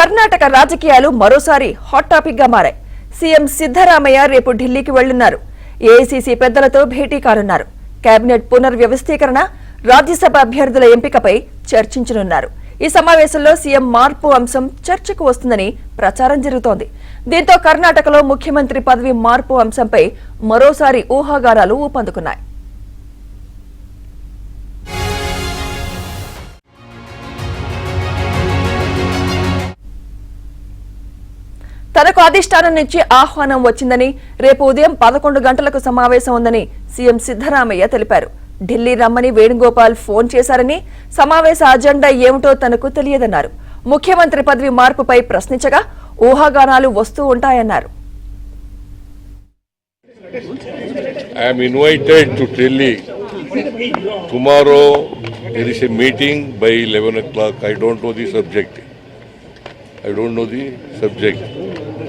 కర్ణాటక రాజకీయాలు మరోసారి hot topic గా మారాయి. సీఎం సిద్ధరామయ్య రేపు ఢిల్లీకి వెళ్లున్నారు. ఏఐసీసీ పెద్దలతో భేటీ కానున్నారు. కేబినెట్ పునర్వ్యవస్థీకరణ, రాజ్యసభ అభ్యర్థుల ఎంపికపై చర్చించనున్నారు. ఈ సమావేశంలో సీఎం మార్పు అంశం చర్చకు వస్తుందని ప్రచారం జరుగుతోంది. దీంతో కర్ణాటకలో ముఖ్యమంత్రి పదవి మార్పు అంశంపై మరోసారి ఊహాగానాలు ఊపందుకున్నాయి. తనకు అధిష్టానం నుంచి ఆహ్వానం వచ్చిందని, రేపు ఉదయం 11 గంటలకు సమావేశం ఉందని సీఎం సిద్ధరామయ్య తెలిపారు. ఢిల్లీ రమ్మని వేణుగోపాల్ ఫోన్ చేశారని, సమావేశ అజెండా ఏమిటో తనకు తెలియదన్నారు. ముఖ్యమంత్రి పదవి మార్పుపై ప్రశ్నించగా ఊహాగానాలు వస్తూ ఉంటాయన్నారు. I am invited to Delhi. Tomorrow there is a meeting by 11 o'clock. I don't know the subject.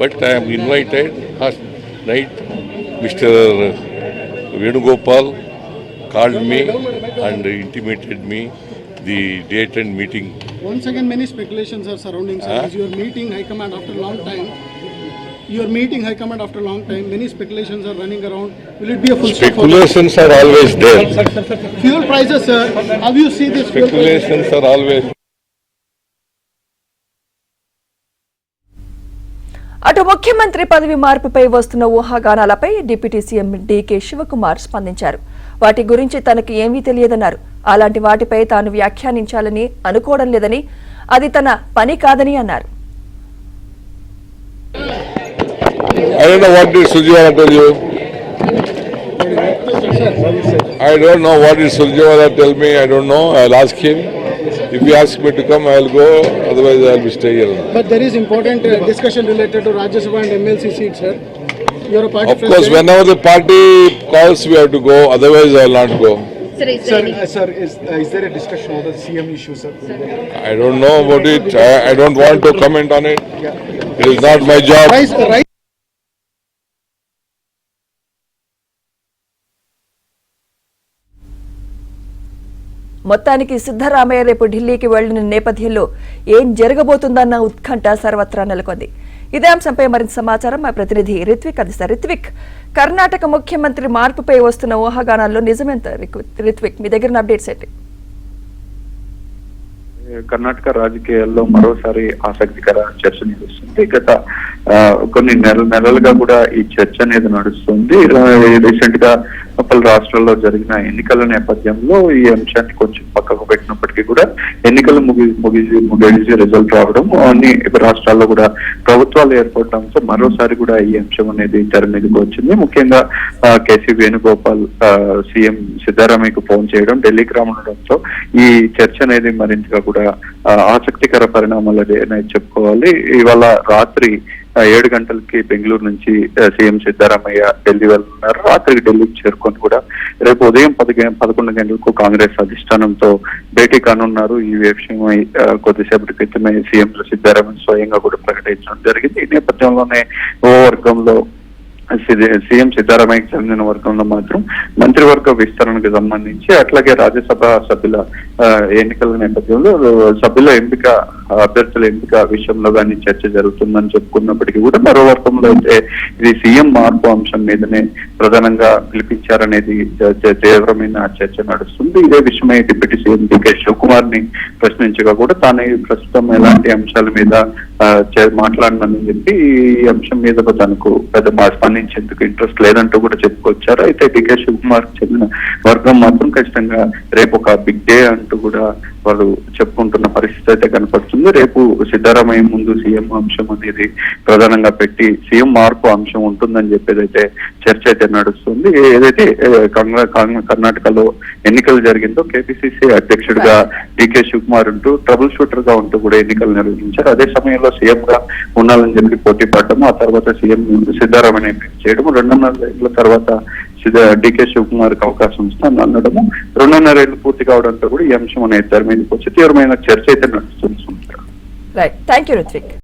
But I am invited. Last night, Mr. Venugopal called me and intimated me the date and meeting. Once again, many speculations are surrounding, sir. As you are meeting High Command after a long time. Many speculations are running around. Will it be a full stop? Speculations are always there. Fuel prices, sir. How you see this? Speculations are always. అటు ముఖ్యమంత్రి పదవి మార్పుపై వస్తున్న ఊహాగానాలపై deputy CM DK Shivakumar స్పందించారు. వాటి గురించి తనకు ఏమీ తెలియదన్నారు. అలాంటి వాటిపై తాను వ్యాఖ్యానించాలని అనుకోవడం లేదని, అది తన పని కాదని అన్నారు. I don't know what did Surjewala tell you. I don't know what did Surjewala tell me. I don't know. I'll ask him. If he asks me to come, I'll go. Otherwise, I'll be staying here. But there is important discussion related to Rajya Sabha and MLC seats, sir. You're a party of course, whenever the party calls, we have to go. Otherwise, I'll not go. Sir, is there a discussion over the CM issue, sir? I don't know about it. I don't want to comment on it. It is not my job. Right. మొత్తానికి సిద్ధరామయ్య రేపు ఢిల్లీకి వెళ్లిన నేపథ్యంలో ఏం జరగబోతుందన్న ఉత్కంఠ సర్వత్రా నెలకొంది. ఇదే అంశంపై మరింత సమాచారం మా ప్రతినిధి రిత్విక్ అందిస్తారు. రిత్విక్, కర్ణాటక ముఖ్యమంత్రి మార్పుపై వస్తున్న ఊహాగానాల్లో నిజమేంత? రిత్విక్, మీ దగ్గర అప్డేట్స్ ఏంటి? కర్ణాటక రాజకీయాల్లో మరోసారి ఆసక్తికర చర్చ నడుస్తుంది. గత కొన్ని నెలలుగా కూడా ఈ చర్చ అనేది నడుస్తుంది. రీసెంట్ గా పలు రాష్ట్రాల్లో జరిగిన ఎన్నికల నేపథ్యంలో ఈ అంశాన్ని కొంచెం పక్కకు పెట్టినప్పటికీ కూడా ఎన్నికలు ముగిసి రిజల్ట్ రావడం, అన్ని రాష్ట్రాల్లో కూడా ప్రభుత్వాలు ఏర్పడటంతో మరోసారి కూడా ఈ అంశం అనేది తెర మీదకి వచ్చింది. ముఖ్యంగా కేసీ వేణుగోపాల్ సీఎం సిద్ధరామయ్యకు ఫోన్ చేయడం, ఢిల్లీకి రావడంతో ఈ చర్చ అనేది మరింతగా కూడా ఆసక్తికర పరిణామాలు చెప్పుకోవాలి. ఇవాళ రాత్రి 7 గంటలకి బెంగళూరు నుంచి సీఎం సిద్ధరామయ్య ఢిల్లీ వెళ్తున్నారు. రాత్రికి ఢిల్లీకి చేరుకొని కూడా రేపు ఉదయం 11 గంటలకు కాంగ్రెస్ అధిష్టానంతో భేటీ కానున్నారు. ఈ విషయమై కొద్దిసేపటి క్రితమే సీఎం సిద్ధరామయ్య స్వయంగా కూడా ప్రకటించడం జరిగింది. ఈ నేపథ్యంలోనే ఓ వర్గంలో సీఎం సిద్ధరామయ్యకి చెందిన వర్గంలో మాత్రం మంత్రివర్గ విస్తరణకు సంబంధించి, అట్లాగే రాజ్యసభ సభ్యుల ఎన్నికల నేపథ్యంలో సభ్యుల ఎంపిక, అభ్యర్థుల ఎంపిక విషయంలో కానీ చర్చ జరుగుతుందని చెప్పుకున్నప్పటికీ కూడా మరో వర్గంలో అయితే ఇది సీఎం మార్పు అంశం మీదనే ప్రధానంగా పిలిపించారనేది తీవ్రమైన చర్చ నడుస్తుంది. ఇదే విషయమై డిప్యూటీ సీఎం డీకే శివకుమార్ ని ప్రశ్నించగా కూడా తాను ప్రస్తుతం ఎలాంటి అంశాల మీద మాట్లాడనని చెప్పి ఈ అంశం మీద తనకు పెద్ద స్పందించేందుకు ఇంట్రెస్ట్ లేదంటూ కూడా చెప్పుకొచ్చారు. అయితే డీకే శివకుమార్ చెందిన వర్గం మాత్రం ఖచ్చితంగా రేపు ఒక బిగ్ డే అంటూ కూడా వాళ్ళు చెప్పుకుంటున్న పరిస్థితి అయితే కనపడుతుంది. రేపు సిద్ధరామయ్య ముందు సీఎం అంశం అనేది ప్రధానంగా పెట్టి సీఎం మార్పు అంశం ఉంటుందని చెప్పేది అయితే చర్చ అయితే నడుస్తుంది. ఏదైతే కర్ణాటకలో ఎన్నికలు జరిగిందో కేపీసీసీ అధ్యక్షుడిగా డీకే శివకుమార్ ఉంటూ ట్రబుల్ షూటర్ గా ఉంటూ కూడా ఎన్నికలు నిర్వహించారు. అదే సమయంలో సీఎం గా ఉండాలని చెప్పి పోటీ పడటము, ఆ తర్వాత సీఎం సిద్ధరామయ్య చేయడం, 2.5 ఏళ్ల తర్వాత డీకే శివకుమార్ కి అవకాశం ఇస్తాను అనడము, 2.5 ఏళ్లు పూర్తి కావడంతో కూడా ఈ అంశం అనేది తెర మీదకి వచ్చి తీవ్రమైన చర్చ అయితే నడుస్తుంది. Right, thank you Ritwik.